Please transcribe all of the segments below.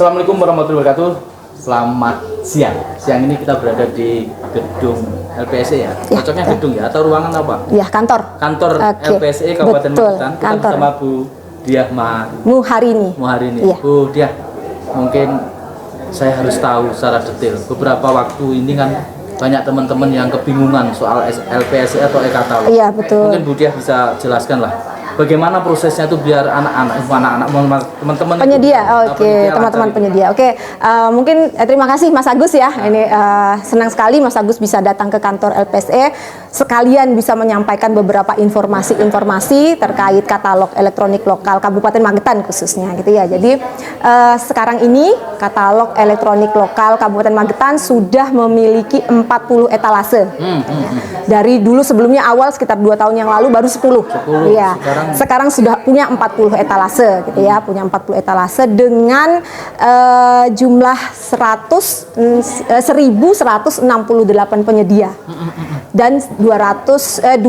Assalamualaikum warahmatullahi wabarakatuh. Selamat siang. Siang ini kita berada di gedung LPSE ya. Cocoknya gedung ya atau ruangan apa? Ya, kantor. Kantor LPSE Kabupaten Magetan. Kita bersama Bu Diah Muharini. Ya. Bu Diah, mungkin saya harus tahu secara detail. Beberapa waktu ini kan banyak teman-teman yang kebingungan soal LPSE atau e-katalog. Iya, betul. Mungkin Bu Diah bisa jelaskan lah. Bagaimana prosesnya itu biar anak-anak, teman-teman penyedia, teman-teman penyedia. Mungkin terima kasih Mas Agus ya. Ini senang sekali Mas Agus bisa datang ke kantor LPSE, sekalian bisa menyampaikan beberapa informasi terkait katalog elektronik lokal Kabupaten Magetan khususnya, gitu ya. Jadi sekarang ini katalog elektronik lokal Kabupaten Magetan sudah memiliki 40 etalase. Dari dulu sebelumnya awal sekitar 2 tahun yang lalu baru 10. Iya. Sekarang sudah punya 40 etalase gitu ya, punya 40 etalase dengan jumlah 1168 penyedia dan 221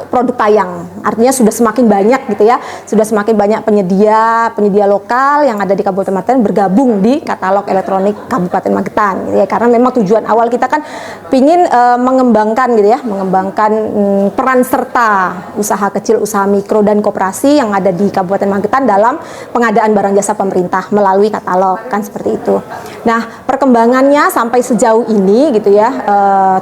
produk tayang. Artinya sudah semakin banyak gitu ya, sudah semakin banyak penyedia lokal yang ada di Kabupaten Magetan bergabung di katalog elektronik Kabupaten Magetan gitu ya. Karena memang tujuan awal kita kan pingin mengembangkan gitu ya, mengembangkan peran serta usaha kecil, usaha mikro dan koperasi yang ada di Kabupaten Magetan dalam pengadaan barang jasa pemerintah melalui katalog, kan seperti itu. Nah, perkembangannya sampai sejauh ini gitu ya,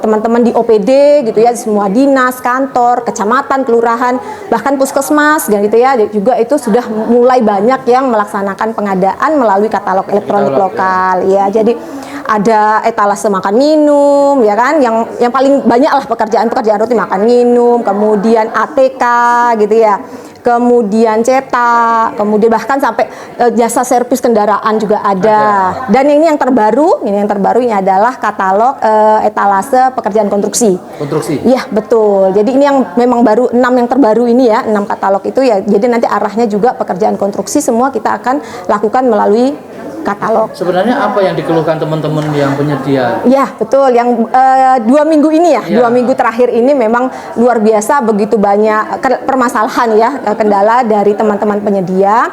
teman-teman di OPD gitu ya, semua dinas, kantor, kecamatan, kelurahan, bahkan puskesmas gitu ya, juga itu sudah mulai banyak yang melaksanakan pengadaan melalui katalog elektronik lokal ya. Jadi ada etalase makan minum ya kan, yang paling banyak lah pekerjaan rutin makan minum, kemudian ATK gitu ya, kemudian cetak, kemudian bahkan sampai jasa servis kendaraan juga ada. Dan ini yang terbaru ini adalah katalog etalase pekerjaan konstruksi. Iya, betul. Jadi ini yang memang baru 6 yang terbaru ini ya, 6 katalog itu ya. Jadi nanti arahnya juga pekerjaan konstruksi semua kita akan lakukan melalui katalog. Sebenarnya apa yang dikeluhkan teman-teman yang penyedia? Ya, betul. Yang 2 minggu ini ya, 2 minggu terakhir ini memang luar biasa, begitu banyak permasalahan ya, kendala dari teman-teman penyedia.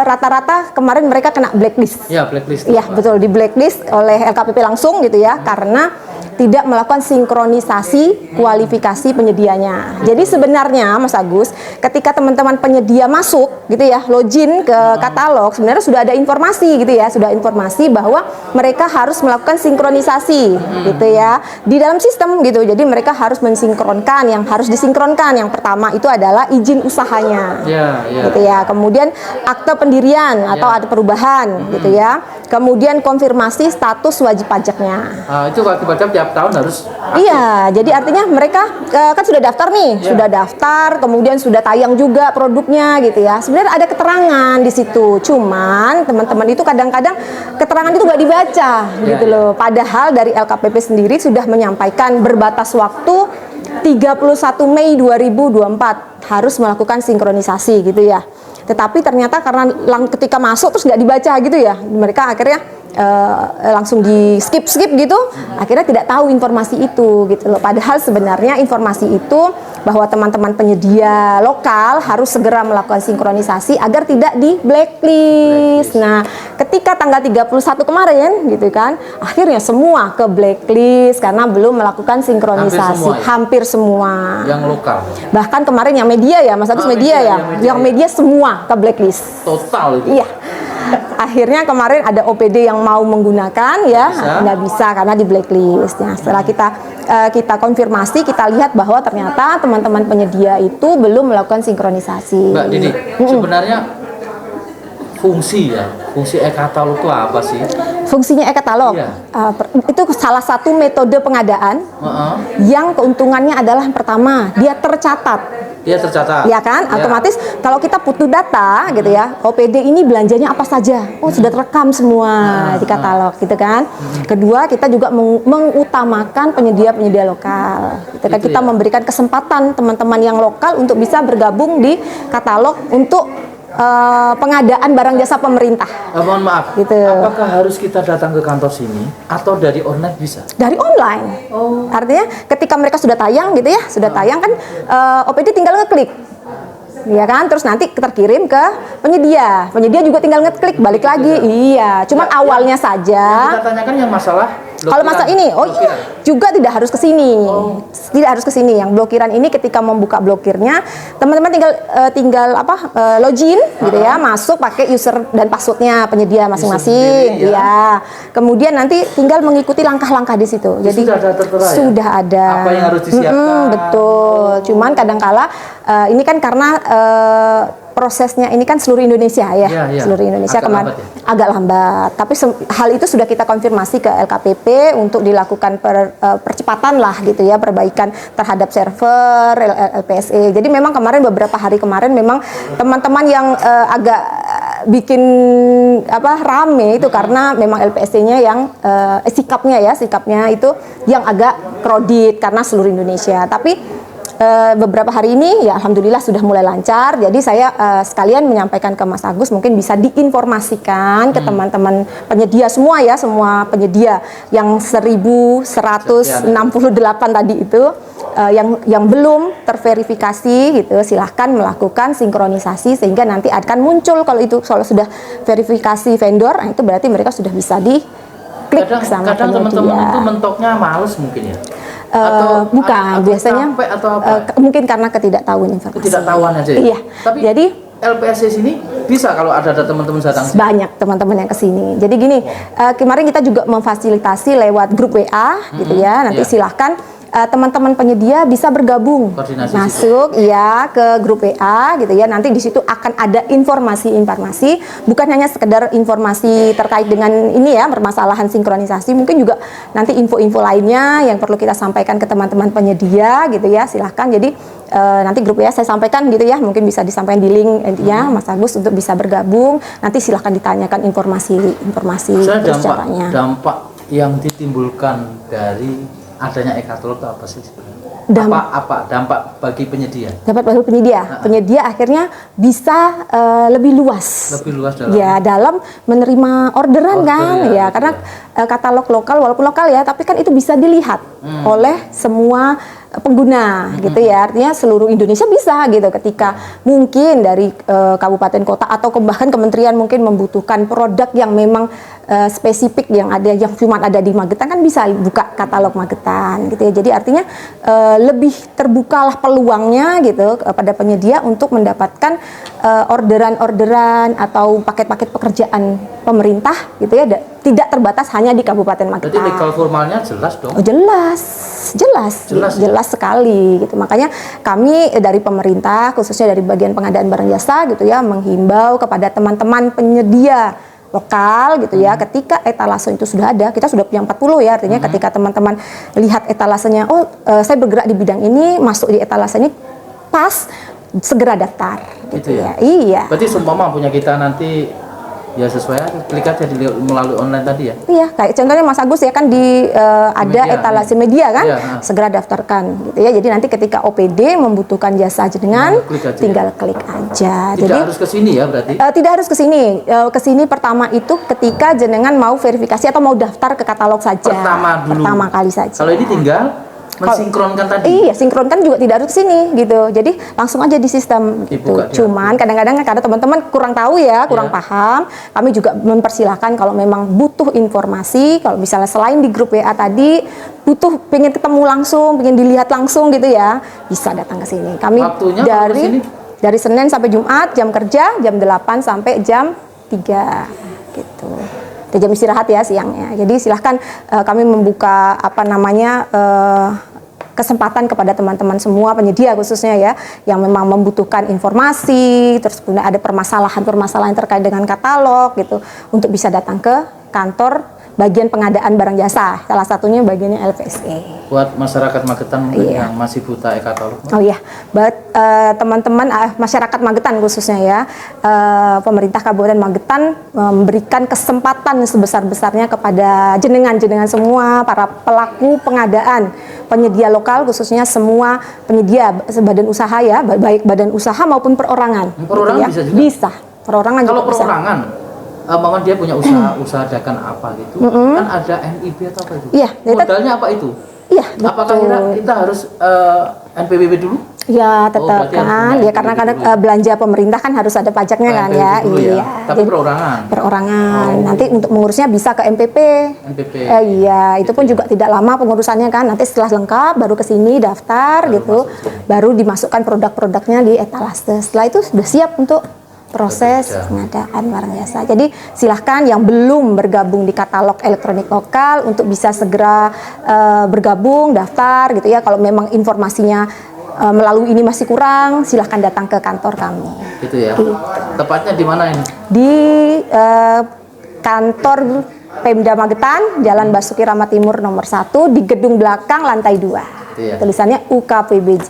Rata-rata kemarin mereka kena blacklist. Ya, blacklist. Iya, betul, di blacklist oleh LKPP langsung gitu ya, karena tidak melakukan sinkronisasi kualifikasi penyedianya. Jadi sebenarnya Mas Agus, ketika teman-teman penyedia masuk gitu ya, login ke katalog, sebenarnya sudah ada informasi gitu ya, sudah informasi bahwa mereka harus melakukan sinkronisasi gitu ya di dalam sistem gitu. Jadi mereka harus mensinkronkan, yang harus disinkronkan yang pertama itu adalah izin usahanya. Gitu ya. Kemudian akte pendirian atau ada perubahan gitu ya. Kemudian konfirmasi status wajib pajaknya. Itu wajib pajak tiap tahun harus aktif. Iya, jadi artinya mereka kan sudah daftar nih, sudah daftar, kemudian sudah tayang juga produknya gitu ya. Sebenarnya ada keterangan di situ, cuman teman-teman itu kadang-kadang keterangan itu nggak dibaca gitu loh. Padahal dari LKPP sendiri sudah menyampaikan berbatas waktu 31 Mei 2024 harus melakukan sinkronisasi gitu ya. Tetapi ternyata karena ketika masuk terus nggak dibaca gitu ya, mereka akhirnya langsung di skip gitu, akhirnya tidak tahu informasi itu gitu loh. Padahal sebenarnya informasi itu bahwa teman-teman penyedia lokal harus segera melakukan sinkronisasi agar tidak di blacklist. Nah, ketika tanggal 31 kemarin gitu kan, akhirnya semua ke blacklist karena belum melakukan sinkronisasi. Hampir semua. Yang lokal. Bahkan kemarin yang media ya, Mas Agus, media ya. Yang media semua ke blacklist. Total itu. Iya. Akhirnya kemarin ada OPD yang mau menggunakan ya, nggak bisa karena di blacklist. Nah, setelah kita konfirmasi, kita lihat bahwa ternyata teman-teman penyedia itu belum melakukan sinkronisasi. Mbak Didi, sebenarnya fungsi e-katalog itu apa sih? Fungsinya e-katalog itu salah satu metode pengadaan yang keuntungannya adalah pertama, dia tercatat. Ya kan, otomatis kalau kita butuh data gitu ya, OPD ini belanjanya apa saja, sudah terekam semua di katalog gitu kan. Kedua, kita juga mengutamakan penyedia-penyedia lokal. Kita memberikan kesempatan teman-teman yang lokal untuk bisa bergabung di katalog untuk pengadaan barang jasa pemerintah. Mohon maaf, gitu. Apakah harus kita datang ke kantor sini atau dari online bisa? Dari online. Artinya ketika mereka sudah tayang gitu ya, sudah tayang kan OPD tinggal ngeklik. ya kan? Terus nanti terkirim ke penyedia. Penyedia juga tinggal ngeklik balik lagi. Iya, cuma awalnya saja. Yang kita tanyakan yang masalah Kalau masalah ini, oh iya, juga tidak harus ke sini. Tidak harus ke sini. Yang blokiran ini ketika membuka blokirnya, teman-teman tinggal login gitu ya, masuk pakai user dan passwordnya penyedia masing-masing. Sendiri, ya. Kemudian nanti tinggal mengikuti langkah-langkah di situ. Jadi sudah ada tertera, sudah ya? ada. Apa yang harus disiapkan? Betul. Cuman kadangkala ini kan karena prosesnya ini kan seluruh Indonesia ya, seluruh Indonesia kemarin agak lambat. Tapi hal itu sudah kita konfirmasi ke LKPP untuk dilakukan percepatan lah gitu ya, perbaikan terhadap server LPSE. Jadi memang kemarin beberapa hari kemarin memang teman-teman yang agak bikin rame itu karena memang LPSE-nya yang sikapnya itu yang agak kredit karena seluruh Indonesia. Tapi beberapa hari ini ya alhamdulillah sudah mulai lancar. Jadi saya sekalian menyampaikan ke Mas Agus, mungkin bisa diinformasikan ke teman-teman penyedia semua ya, semua penyedia yang 1168 tadi itu yang belum terverifikasi gitu, silahkan melakukan sinkronisasi sehingga nanti akan muncul kalau sudah verifikasi vendor, nah itu berarti mereka sudah bisa diklik sama kadang teman-teman itu mentoknya males mungkin ya. Bukan, biasanya mungkin karena ketidaktahuan informasi. Ketidaktahuan aja ya? Iya. Tapi jadi LPSC sini bisa kalau ada teman-teman datang sini? Banyak teman-teman yang kesini. Jadi gini, kemarin kita juga memfasilitasi lewat grup WA gitu ya. Nanti silahkan teman-teman penyedia bisa bergabung, masuk ya ke grup WA gitu ya. Nanti di situ akan ada informasi-informasi, bukan hanya sekedar informasi terkait dengan ini ya, permasalahan sinkronisasi, mungkin juga nanti info-info lainnya yang perlu kita sampaikan ke teman-teman penyedia gitu ya. Silahkan. Jadi nanti grup WA saya sampaikan gitu ya, mungkin bisa disampaikan di link intinya Mas Agus untuk bisa bergabung. Nanti silahkan ditanyakan informasi caranya. Dampak yang ditimbulkan dari adanya e-katalog itu apa sih sebenarnya? Dampak bagi penyedia? Dampak bagi penyedia. Penyedia akhirnya bisa lebih luas dalam menerima orderan kan ya, karena katalog lokal walaupun lokal ya, tapi kan itu bisa dilihat oleh semua pengguna gitu ya, artinya seluruh Indonesia bisa gitu. Ketika mungkin dari kabupaten kota atau bahkan kementerian mungkin membutuhkan produk yang memang spesifik yang cuma ada di Magetan, kan bisa buka katalog Magetan gitu ya. Jadi artinya lebih terbukalah peluangnya gitu pada penyedia untuk mendapatkan orderan-orderan atau paket-paket pekerjaan pemerintah gitu ya, tidak terbatas hanya di Kabupaten Magetan. Jadi legal formalnya jelas dong? Oh, jelas sekali gitu. Makanya kami dari pemerintah khususnya dari bagian pengadaan barang jasa gitu ya, menghimbau kepada teman-teman penyedia lokal gitu ya, ketika etalase itu sudah ada, kita sudah punya 40 ya, artinya ketika teman-teman lihat etalasenya, saya bergerak di bidang ini, masuk di etalase ini pas, segera daftar gitu ya. Iya. Berarti seumpama punya kita nanti ya sesuai klik aja melalui online tadi ya. Iya, kayak contohnya Mas Agus ya kan ada etalase media kan, segera daftarkan gitu ya. Jadi nanti ketika OPD membutuhkan jasa jenengan, tinggal klik aja. Tidak harus ke sini ya berarti? Tidak harus ke sini. Ke sini pertama itu ketika jenengan mau verifikasi atau mau daftar ke katalog saja. Pertama kali saja. Kalau ini tinggal mensinkronkan tadi? Iya, sinkronkan juga tidak harus ke sini gitu. Jadi langsung aja di sistem gitu. Cuman kadang-kadang karena teman-teman kurang tahu ya, kurang paham, kami juga mempersilahkan kalau memang butuh informasi, kalau misalnya selain di grup WA tadi, pengen ketemu langsung, pengen dilihat langsung gitu ya, bisa datang ke sini. Kami waktunya dari Senin sampai Jumat, jam kerja jam 8 sampai jam 3 gitu. Jam istirahat ya siangnya. Jadi silahkan kami membuka kesempatan kepada teman-teman semua penyedia khususnya ya, yang memang membutuhkan informasi, terus kemudian ada permasalahan terkait dengan katalog gitu, untuk bisa datang ke kantor bagian pengadaan barang jasa, salah satunya bagiannya LPSE. Buat masyarakat Magetan yang masih buta e-katalog. Oh iya, buat teman-teman masyarakat Magetan khususnya ya, pemerintah Kabupaten Magetan memberikan kesempatan sebesar-besarnya kepada jenengan semua para pelaku pengadaan, penyedia lokal khususnya semua penyedia badan usaha ya, baik badan usaha maupun perorangan. Perorangan gitu ya. Bisa juga? Bisa, perorangan juga bisa. Kalau perorangan dia punya usaha dagang apa gitu, kan ada NIB atau apa itu? Iya. Modalnya apa itu? Iya, betul. Apakah kita harus NPWP dulu? Ya tetap berarti harus kan, punya ya karena itu kan dulu ya? belanja pemerintah kan harus ada pajaknya kan PNBP ya, dulu ya. iya. Tapi perorangan. Perorangan. Oh. Nanti untuk mengurusnya bisa ke MPP. NPP. Iya, itu pun juga tidak lama pengurusannya kan. Nanti setelah lengkap baru ke sini daftar Baru gitu, masuk sini. baru dimasukkan produk-produknya di etalase. Setelah itu sudah siap untuk proses Bekerja. pengadaan barang jasa. Jadi silahkan yang belum bergabung di katalog elektronik lokal untuk bisa segera bergabung, daftar gitu ya. Kalau memang informasinya melalui ini masih kurang, silahkan datang ke kantor kami. Gitu ya. Tepatnya di mana ini? Di kantor Pemda Magetan, Jalan Basuki Rahmat Timur nomor 1 di gedung belakang lantai 2. Iya. Tulisannya UKPBJ.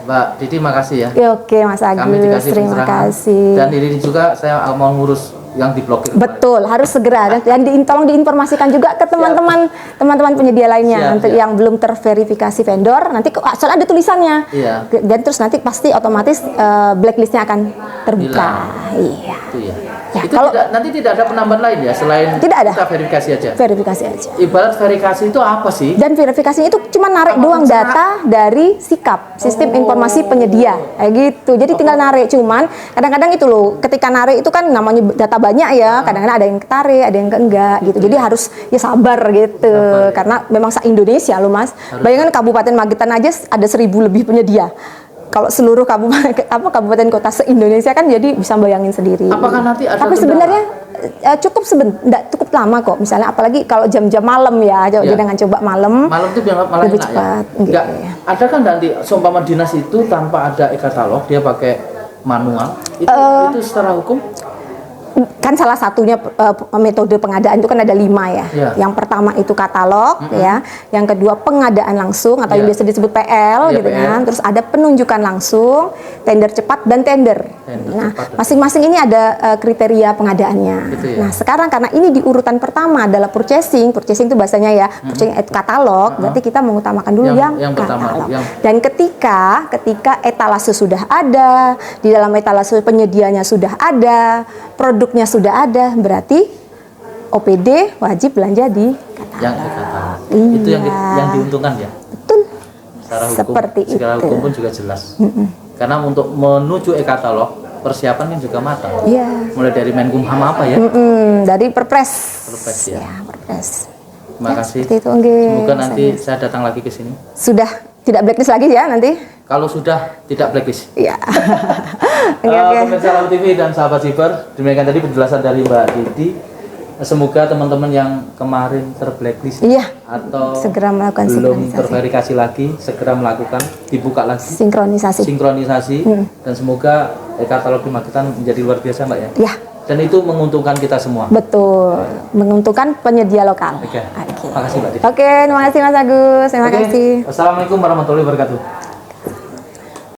Mbak Didi, makasih ya. Ya, oke Mas Kami Agus, dikasih terima pencerahan. kasih. Dan ini juga saya mau ngurus yang diblokir. Betul, harus segera dan tolong diinformasikan juga ke teman-teman penyedia lainnya Siap, untuk siap. yang belum terverifikasi vendor. Nanti soalnya ada tulisannya. Iya. Dan terus nanti pasti otomatis blacklistnya akan terbuka. Iya. Itu ya. Ya, Itu kalau- nanti tidak ada penambahan lain ya selain Tidak ada. kita verifikasi aja. Verifikasi aja. Ibarat verifikasi itu apa sih? Dan verifikasinya itu cuma narik Apa doang pencerahan? data dari SIKAP, Sistem Informasi Penyedia, kayak gitu. Jadi tinggal narik. Cuman kadang-kadang itu loh, ketika narik itu kan namanya data banyak ya. Kadang-kadang ada yang ketarik, ada yang enggak gitu. Jadi harus ya sabar gitu. Sabar, ya. Karena memang se-Indonesia loh Mas. Bayangkan Kabupaten Magetan aja ada 1.000 lebih penyedia. Kalau seluruh kabupaten kota se-Indonesia kan jadi bisa bayangin sendiri. Apakah nanti ada Tapi kendala? sebenarnya enggak cukup lama kok. Misalnya apalagi kalau jam-jam malam ya, Iya. dengan coba malam. Malam itu malah Lebih enak cepat, ya. Enggak. gitu ya. Ada kan nanti seumpama dinas itu tanpa ada e-katalog dia pakai manual. Itu secara hukum Kan salah satunya metode pengadaan itu kan ada 5 ya. Iya. Yang pertama itu katalog ya, yang kedua pengadaan langsung atau yang Iya. biasa disebut PL Iya, gitu PL. kan. Terus ada penunjukan langsung, tender cepat dan tender. Nah, cepat dan masing-masing ini ada kriteria pengadaannya. Gitu ya. Nah, sekarang karena ini di urutan pertama adalah purchasing itu bahasanya ya, purchasing katalog, berarti kita mengutamakan dulu Yang pertama, katalog. yang- Dan ketika etalase sudah ada, di dalam etalase penyedianya sudah ada, produknya sudah ada, berarti OPD wajib belanja di katalog. yang e-katalog. Iya. Itu yang diuntungkan ya. Betul. Secara hukum, Seperti secara itu. hukum pun juga jelas. Karena untuk menuju e-katalog persiapan kan juga matang. Iya. Mulai dari Menkumham apa ya? Dari Perpres. Perpres, ya. Perpres. Terima kasih. Seperti itu, Engge. Semoga nanti saya datang lagi ke sini. Sudah tidak blacklist lagi ya nanti? Kalau sudah tidak blacklist. Iya. Oke, oke. Pemirsa Alam TV dan sahabat Siber, demikian tadi penjelasan dari Mbak Didi. Semoga teman-teman yang kemarin terblacklist Iya. atau Segera melakukan belum sinkronisasi. terverifikasi lagi, segera melakukan, dibuka lagi sinkronisasi, dan semoga e-katalog di Magetan menjadi luar biasa, Mbak ya. Ya, Dan itu menguntungkan kita semua. betul. Menguntungkan penyedia lokal. Oke. Oke. Makasih, Mbak Didi. Oke, terima kasih Mas Agus. Terima Oke. kasih. Wassalamualaikum warahmatullahi wabarakatuh.